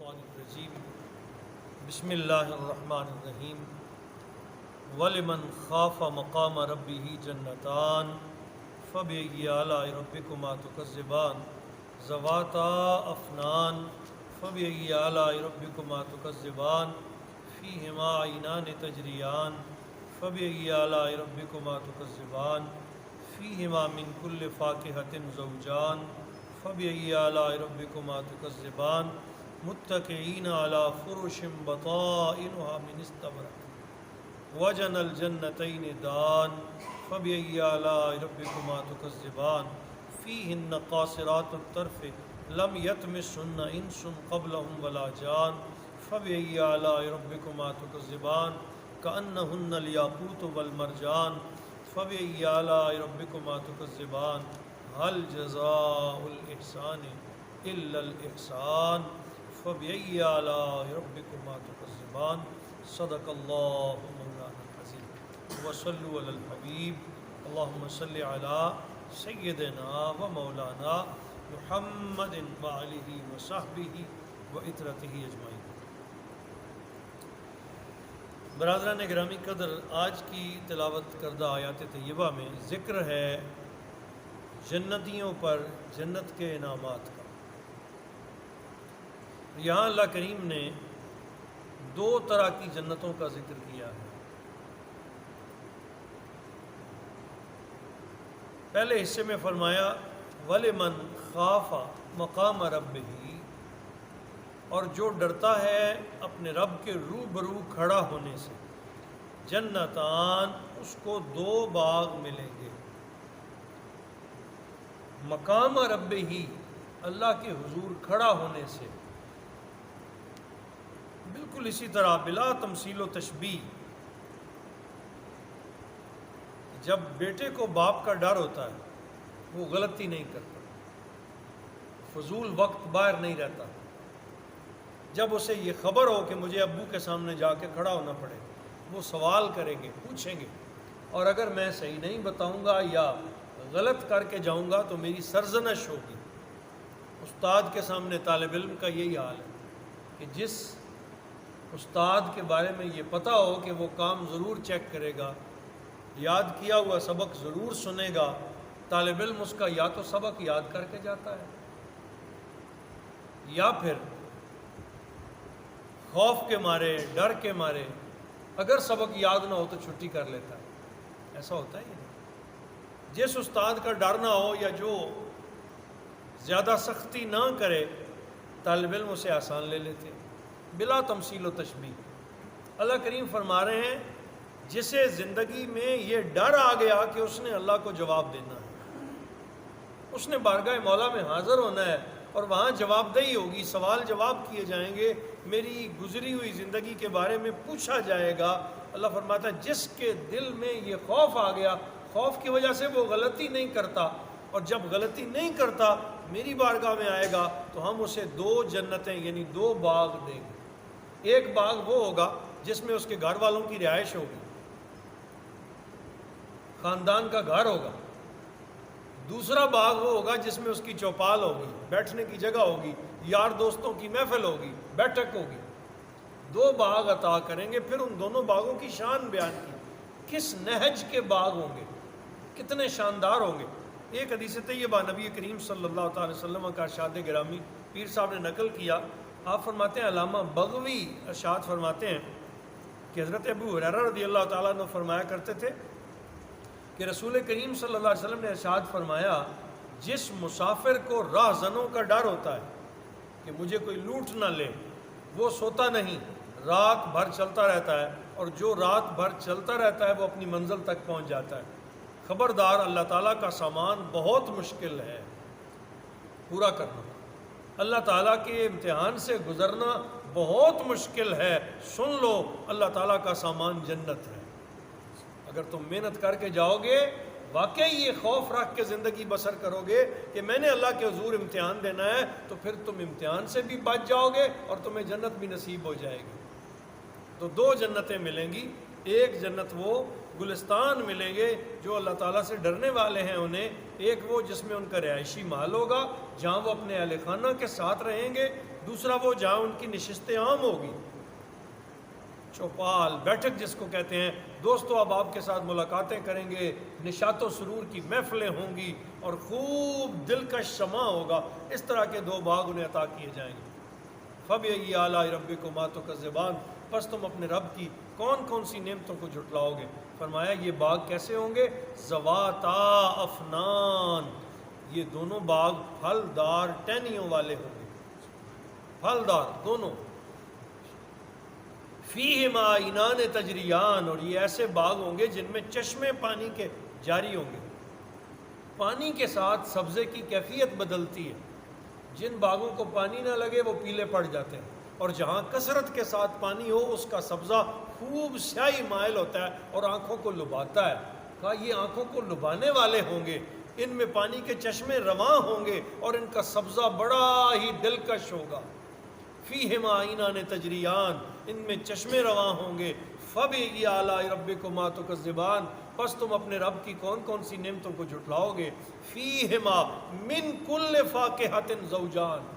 الشیطان الرجیم بسم اللہ الرحمن الرحیم وَلِمَنْ خَافَ مَقَامَ رَبِّهِ جَنَّتَانِ فَبِأَيِّ آلَاءِ رَبِّكُمَا تُكَذِّبَانِ ذَوَاتَا أَفْنَانٍ فَبِأَيِّ آلَاءِ رَبِّكُمَا تُكَذِّبَانِ فِيهِمَا عَيْنَانِ تَجْرِيَانِ فَبِأَيِّ آلَاءِ رَبِّكُمَا تُكَذِّبَانِ فِيهِمَا مِنْ كُلِّ فَاكِهَةٍ زَوْجَانِ فَبِأَيِّ آلَاءِ رَبِّكُمَا تُكَذِّبَانِ مُتَّكِئِينَ عَلَى فُرُشٍ بَطَائِنُهَا مِنْ اسْتَبْرَقٍ وَجَنَى الْجَنَّتَيْنِ دَانٍ فَبِأَيِّ آلَاءِ رَبِّكُمَا تُكَذِّبَانِ فِيهِنَّ قَاصِرَاتُ الطَّرْفِ لَمْ يَطْمِثْهُنَّ إِنسٌ قَبْلَهُمْ وَلَا جَانٌ فَبِأَيِّ آلَاءِ رَبِّكُمَا تُكَذِّبَانِ كَأَنَّهُنَّ الْيَاقُوتُ وَالْمَرْجَانُ فَبِأَيِّ آلَاءِ رَبِّكُمَا تُكَذِّبَانِ هَلْ جَزَاءُ الْإِحْسَانِ إِلَّا الْإِحْسَانُ فَبِأَيِّ آلَاءِ رَبِّكُمَا تُكَذِّبَانِ صدق اللہ مولانا العظیم وصلوا علی الحبیب اللہم صل علی سیدنا و مولانا محمد وآلہ وصحبہ وعترتہ اجمعین۔ برادران گرامی قدر، آج کی تلاوت کردہ آیات طیبہ میں ذکر ہے جنتیوں پر جنت کے انعامات کا۔ یہاں اللہ کریم نے دو طرح کی جنتوں کا ذکر کیا ہے۔ پہلے حصے میں فرمایا وَلِمَنْ خَافَ مَقَامَ رَبِّهِ، اور جو ڈرتا ہے اپنے رب کے روبرو کھڑا ہونے سے، جنتان، اس کو دو باغ ملیں گے۔ مقام ربِّهِ، اللہ کے حضور کھڑا ہونے سے، بالکل اسی طرح بلا تمثیل و تشبیہ، جب بیٹے کو باپ کا ڈر ہوتا ہے وہ غلطی نہیں کرتا، فضول وقت باہر نہیں رہتا۔ جب اسے یہ خبر ہو کہ مجھے ابو کے سامنے جا کے کھڑا ہونا پڑے، وہ سوال کریں گے، پوچھیں گے، اور اگر میں صحیح نہیں بتاؤں گا یا غلط کر کے جاؤں گا تو میری سرزنش ہوگی۔ استاد کے سامنے طالب علم کا یہی حال ہے کہ جس استاد کے بارے میں یہ پتہ ہو کہ وہ کام ضرور چیک کرے گا، یاد کیا ہوا سبق ضرور سنے گا، طالب علم اس کا یا تو سبق یاد کر کے جاتا ہے یا پھر خوف کے مارے، ڈر کے مارے اگر سبق یاد نہ ہو تو چھٹی کر لیتا ہے۔ ایسا ہوتا ہے یہ، جس استاد کا ڈر نہ ہو یا جو زیادہ سختی نہ کرے، طالب علم اسے آسان لے لیتے ہیں، بلا تمثیل و تشبیہ۔ اللہ کریم فرما رہے ہیں جسے زندگی میں یہ ڈر آ گیا کہ اس نے اللہ کو جواب دینا ہے، اس نے بارگاہ مولا میں حاضر ہونا ہے اور وہاں جواب دہی ہوگی، سوال جواب کیے جائیں گے، میری گزری ہوئی زندگی کے بارے میں پوچھا جائے گا۔ اللہ فرماتا ہے جس کے دل میں یہ خوف آ گیا، خوف کی وجہ سے وہ غلطی نہیں کرتا، اور جب غلطی نہیں کرتا میری بارگاہ میں آئے گا تو ہم اسے دو جنتیں یعنی دو باغ دیں گے۔ ایک باغ وہ ہوگا جس میں اس کے گھر والوں کی رہائش ہوگی، خاندان کا گھر ہوگا۔ دوسرا باغ وہ ہوگا جس میں اس کی چوپال ہوگی، بیٹھنے کی جگہ ہوگی، یار دوستوں کی محفل ہوگی، بیٹھک ہوگی۔ دو باغ عطا کریں گے۔ پھر ان دونوں باغوں کی شان بیان کی، کس نہج کے باغ ہوں گے، کتنے شاندار ہوں گے۔ ایک حدیث طیبہ نبی کریم صلی اللہ تعالی وسلم کا ارشاد گرامی پیر صاحب نے نقل کیا۔ آپ فرماتے ہیں، علامہ بغوی ارشاد فرماتے ہیں کہ حضرت ابو ہریرہ رضی اللہ تعالیٰ عنہ فرمایا کرتے تھے کہ رسول کریم صلی اللہ علیہ وسلم نے ارشاد فرمایا، جس مسافر کو راہ زنوں کا ڈر ہوتا ہے کہ مجھے کوئی لوٹ نہ لے، وہ سوتا نہیں، رات بھر چلتا رہتا ہے، اور جو رات بھر چلتا رہتا ہے وہ اپنی منزل تک پہنچ جاتا ہے۔ خبردار، اللہ تعالیٰ کا سامان بہت مشکل ہے پورا کرنا، اللہ تعالیٰ کے امتحان سے گزرنا بہت مشکل ہے۔ سن لو، اللہ تعالیٰ کا سامان جنت ہے۔ اگر تم محنت کر کے جاؤ گے، واقعی یہ خوف رکھ کے زندگی بسر کرو گے کہ میں نے اللہ کے حضور امتحان دینا ہے، تو پھر تم امتحان سے بھی بچ جاؤ گے اور تمہیں جنت بھی نصیب ہو جائے گی۔ تو دو جنتیں ملیں گی۔ ایک جنت وہ گلستان ملیں گے جو اللہ تعالیٰ سے ڈرنے والے ہیں انہیں. ایک وہ جس میں ان کا رہائشی محل ہوگا جہاں وہ اپنے اہل خانہ کے ساتھ رہیں گے. دوسرا وہ جہاں ان کی نشست عام ہوگی. چوپال بیٹھک جس کو کہتے ہیں. دوستو اب آپ کے ساتھ ملاقاتیں کریں گے, نشاط و سرور کی محفلیں ہوں گی اور خوب دلکش سما ہوگا. اس طرح کے 2 باغ انہیں عطا کیے جائیں گے. فَبِأَيِّ آلَاءِ رَبِّكُمَا تُكَذِّبَانِ, پس تم اپنے رب کی کون کون سی نعمتوں کو جھٹلاؤ گے. فرمایا یہ باغ کیسے ہوں گے؟ ذواتا افنان, یہ دونوں باغ پھلدار ٹہنیوں والے ہوں گے, پھلدار دونوں. فیہما عینان تجریان, اور یہ ایسے باغ ہوں گے جن میں چشمے پانی کے جاری ہوں گے. پانی کے ساتھ سبزے کی کیفیت بدلتی ہے. جن باغوں کو پانی نہ لگے وہ پیلے پڑ جاتے ہیں, اور جہاں کثرت کے ساتھ پانی ہو اس کا سبزہ خوب سیاہی مائل ہوتا ہے اور آنکھوں کو لبھاتا ہے. کہا یہ آنکھوں کو لبھانے والے ہوں گے, ان میں پانی کے چشمے رواں ہوں گے اور ان کا سبزہ بڑا ہی دلکش ہوگا. فیہما عینان تجریان, ان میں چشمے رواں ہوں گے. فَبِأَيِّ آلَاءِ رَبِّكُمَا تُكَذِّبَانِ, پس تم اپنے رب کی کون کون سی نعمتوں کو جھٹلاؤ گے. فیہما من کل فاکہۃ زوجان,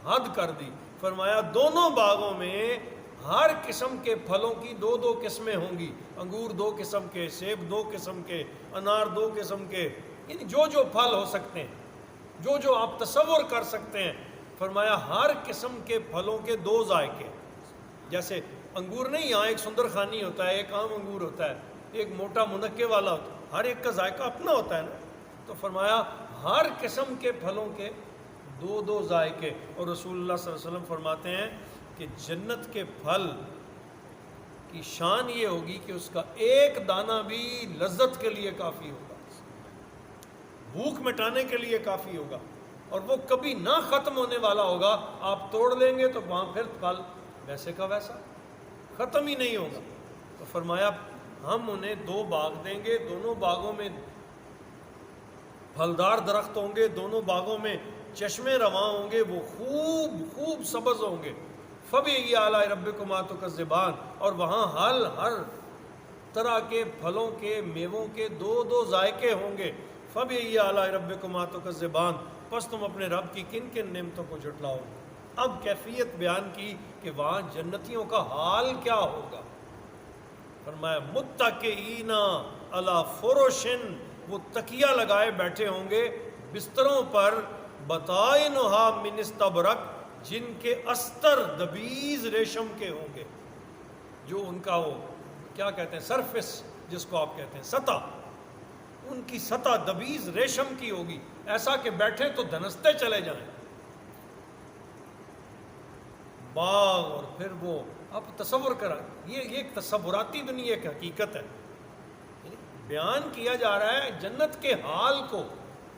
حد کر دی. فرمایا دونوں باغوں میں ہر قسم کے پھلوں کی 2 قسمیں ہوں گی. انگور 2 قسم کے, سیب 2 قسم کے, انار 2 قسم کے, یعنی جو پھل ہو سکتے ہیں, جو آپ تصور کر سکتے ہیں. فرمایا ہر قسم کے پھلوں کے 2 ذائقے. جیسے انگور نہیں, یہاں ایک سندر خانی ہوتا ہے, ایک عام انگور ہوتا ہے, ایک موٹا منقے والا ہوتا ہے, ہر ایک کا ذائقہ اپنا ہوتا ہے نا. تو فرمایا ہر قسم کے پھلوں کے 2 ذائقے. اور رسول اللہ صلی اللہ علیہ وسلم فرماتے ہیں کہ جنت کے پھل کی شان یہ ہوگی کہ اس کا ایک دانہ بھی لذت کے لیے کافی ہوگا, بھوک مٹانے کے لیے کافی ہوگا, اور وہ کبھی نہ ختم ہونے والا ہوگا. آپ توڑ لیں گے تو وہاں پھر پھل ویسے کا ویسا ختم ہی نہیں ہوگا. تو فرمایا ہم انہیں 2 باغ دیں گے, دونوں باغوں میں پھلدار درخت ہوں گے, دونوں باغوں میں چشمے رواں ہوں گے, وہ خوب سبز ہوں گے. فَبِأَيِّ آلَاءِ رَبِّكُمَا تُكَذِّبَانِ, اور وہاں ہر طرح کے پھلوں کے میووں کے 2 ذائقے ہوں گے. فَبِأَيِّ آلَاءِ رَبِّكُمَا تُكَذِّبَانِ, پس تم اپنے رب کی کن کن نعمتوں کو جھٹلاؤ گے. اب کیفیت بیان کی کہ وہاں جنتیوں کا حال کیا ہوگا. فرمایا متکئین علی فرش, وہ تکیہ لگائے بیٹھے ہوں گے بستروں پر. بطائنھا من استبرق, جن کے استر دبیز ریشم کے ہوں گے. جو ان کا وہ کیا کہتے ہیں سرفس, جس کو آپ کہتے ہیں سطح, ان کی سطح دبیز ریشم کی ہوگی, ایسا کہ بیٹھے تو دھنستے چلے جائیں. باغ, اور پھر وہ آپ تصور کریں, یہ ایک تصوراتی دنیا ایک حقیقت ہے. بیان کیا جا رہا ہے جنت کے حال کو,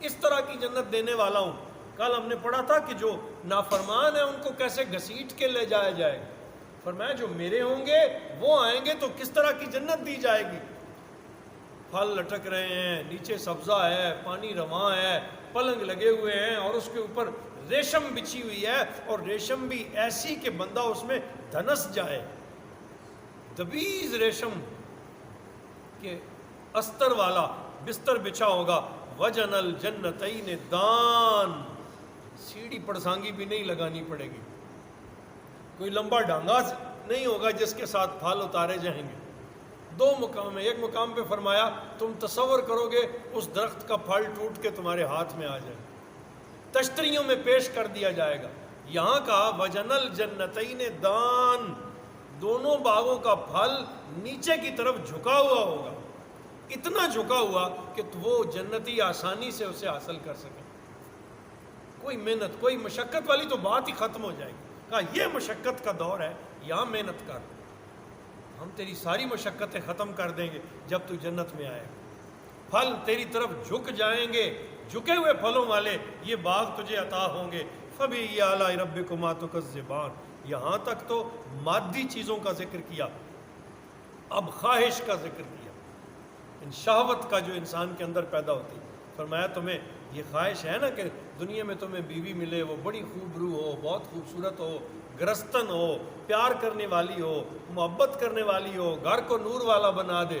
اس طرح کی جنت دینے والا ہوں. کل ہم نے پڑھا تھا کہ جو نافرمان ہیں ان کو کیسے گھسیٹ کے لے جایا جائے. فرمایا جو میرے ہوں گے وہ آئیں گے تو کس طرح کی جنت دی جائے گی. پھل لٹک رہے ہیں, نیچے سبزہ ہے, پانی رواں ہے, پلنگ لگے ہوئے ہیں, اور اس کے اوپر ریشم بچھی ہوئی ہے, اور ریشم بھی ایسی کہ بندہ اس میں دھنس جائے. دبیز ریشم کے استر والا بستر بچھا ہوگا. وجن الجنتین دان, سیڑھی پڑسانگی بھی نہیں لگانی پڑے گی, کوئی لمبا ڈھانگا نہیں ہوگا جس کے ساتھ پھل اتارے جائیں گے. 2 مقام ہیں. ایک مقام پہ فرمایا تم تصور کرو گے اس درخت کا پھل ٹوٹ کے تمہارے ہاتھ میں آ جائے, تشتریوں میں پیش کر دیا جائے گا. یہاں کا وجن الجنتین دان, دونوں باغوں کا پھل نیچے کی طرف جھکا ہوا ہوگا, اتنا جھکا ہوا کہ وہ جنتی آسانی سے اسے حاصل کر سکیں. کوئی محنت, کوئی مشقت والی تو بات ہی ختم ہو جائے گی. کہا یہ مشقت کا دور ہے, یہاں محنت کر, ہم تیری ساری مشقتیں ختم کر دیں گے جب تو جنت میں آئے. پھل تیری طرف جھک جائیں گے, جھکے ہوئے پھلوں والے یہ باغ تجھے عطا ہوں گے. فَبِأَيِّ آلَاءِ رَبِّكُمَا تُكَذِّبَانِ, یہاں تک تو مادی چیزوں کا ذکر کیا, اب خواہش کا ذکر کیا, ان شہوت کا جو انسان کے اندر پیدا ہوتی. فرمایا تمہیں یہ خواہش ہے نا کہ دنیا میں تمہیں بیوی ملے, وہ بڑی خوبرو ہو, بہت خوبصورت ہو, گرستن ہو، پیار کرنے والی ہو، محبت کرنے والی ہو، گھر کو نور والا بنا دے۔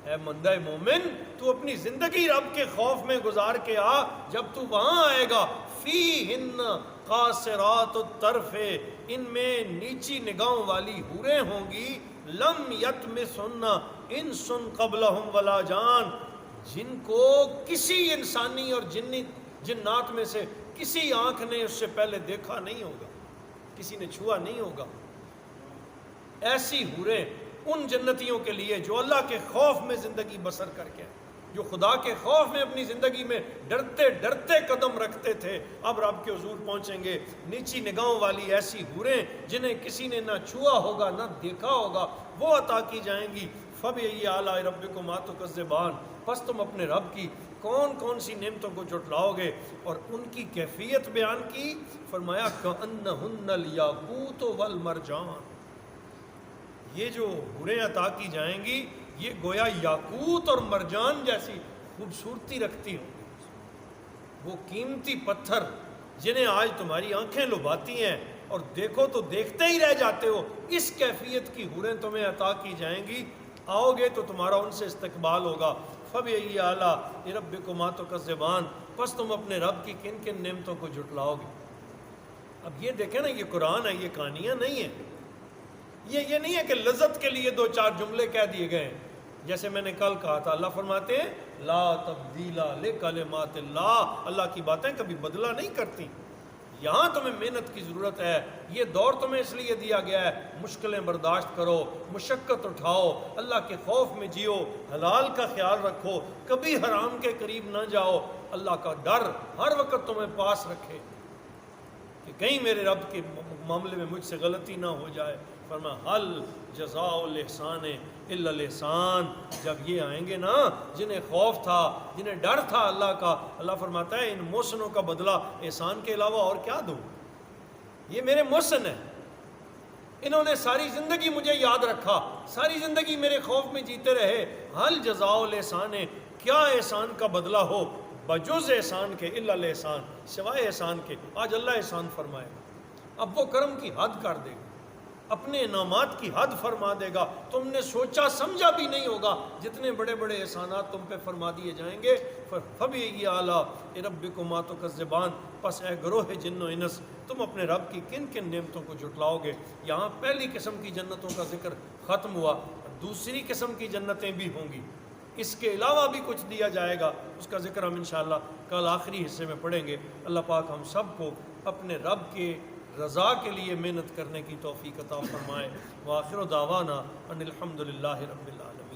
اے بندہ مومن، تو اپنی زندگی رب کے خوف میں گزار کے آ، جب تو وہاں آئے گا فیہن قاصرات الطرف، ان میں نیچی نگاہوں والی حوریں ہوں گی، لم یطمثن انس قبلہم ولا جان، جن کو کسی انسانی اور جنات میں سے کسی آنکھ نے اس سے پہلے دیکھا نہیں ہوگا، کسی نے چھوا نہیں ہوگا۔ ایسی حوریں ان جنتیوں کے لیے جو اللہ کے خوف میں زندگی بسر کر کے، جو خدا کے خوف میں اپنی زندگی میں ڈرتے ڈرتے قدم رکھتے تھے، اب رب کے حضور پہنچیں گے۔ نیچی نگاہوں والی ایسی حوریں جنہیں کسی نے نہ چھوا ہوگا نہ دیکھا ہوگا، وہ عطا کی جائیں گی۔ فَبِأَيِّ آلَاءِ رَبِّكُمَا تُكَذِّبَانِ، پس تم اپنے رب کی کون کون سی نعمتوں کو جھٹلاؤ گے، اور ان کی کیفیت بیان کی۔ فرمایا كَأَنَّهُنَّ الْيَاقُوتُ وَالْمَرْجَانُ، یہ جو حوریں عطا کی جائیں گی یہ گویا یاقوت اور مرجان جیسی خوبصورتی رکھتی ہوں گی۔ وہ قیمتی پتھر جنہیں آج تمہاری آنکھیں لبھاتی ہیں اور دیکھو تو دیکھتے ہی رہ جاتے ہو، اس کیفیت کی حوریں تمہیں عطا کی جائیں گی۔ آؤ گے تو تمہارا ان سے استقبال ہوگا۔ فَبِأَيِّ آلَاءِ رَبِّكُمَا تُكَذِّبَانِ، پس تم اپنے رب کی کن کن نعمتوں کو جھٹلاؤ گے۔ اب یہ دیکھیں نا، یہ قرآن ہے، یہ کہانیاں نہیں ہیں۔ یہ نہیں ہے کہ لذت کے لیے دو چار جملے کہہ دیے گئے ہیں۔ جیسے میں نے کل کہا تھا، اللہ فرماتے ہیں لا تبدیل لکلمات اللہ، اللہ کی باتیں کبھی بدلہ نہیں کرتی۔ یہاں تمہیں محنت کی ضرورت ہے، یہ دور تمہیں اس لیے دیا گیا ہے، مشکلیں برداشت کرو، مشقت اٹھاؤ، اللہ کے خوف میں جیو، حلال کا خیال رکھو، کبھی حرام کے قریب نہ جاؤ، اللہ کا ڈر ہر وقت تمہیں پاس رکھے کہ کہیں میرے رب کے معاملے میں مجھ سے غلطی نہ ہو جائے۔ فرما حل جزاء الاحسان الا الاحسان، جب یہ آئیں گے نا جنہیں خوف تھا، جنہیں ڈر تھا اللہ کا، اللہ فرماتا ہے ان محسنوں کا بدلہ احسان کے علاوہ اور کیا دوں؟ یہ میرے محسن ہیں، انہوں نے ساری زندگی مجھے یاد رکھا، ساری زندگی میرے خوف میں جیتے رہے۔ حل جزاء الاحسان، کیا احسان کا بدلہ ہو بجز احسان کے، الا الاحسان، سوائے احسان کے۔ آج اللہ احسان فرمائے گا، اب وہ کرم کی حد کر دے گا، اپنے انعامات کی حد فرما دے گا، تم نے سوچا سمجھا بھی نہیں ہوگا جتنے بڑے بڑے احسانات تم پہ فرما دیے جائیں گے۔ فَبِأَيِّ آلَاءِ رَبِّكُمَا تُكَذِّبَانِ، پس اے گروہ جن و انس، تم اپنے رب کی کن کن نعمتوں کو جھٹلاؤ گے۔ یہاں پہلی قسم کی جنتوں کا ذکر ختم ہوا، دوسری قسم کی جنتیں بھی ہوں گی، اس کے علاوہ بھی کچھ دیا جائے گا، اس کا ذکر ہم انشاءاللہ کل آخری حصے میں پڑھیں گے۔ اللہ پاک ہم سب کو اپنے رب کے رضا کے لیے محنت کرنے کی توفیق عطا فرمائے۔ وآخر دعوانا ان الحمد للہ رب العالمین۔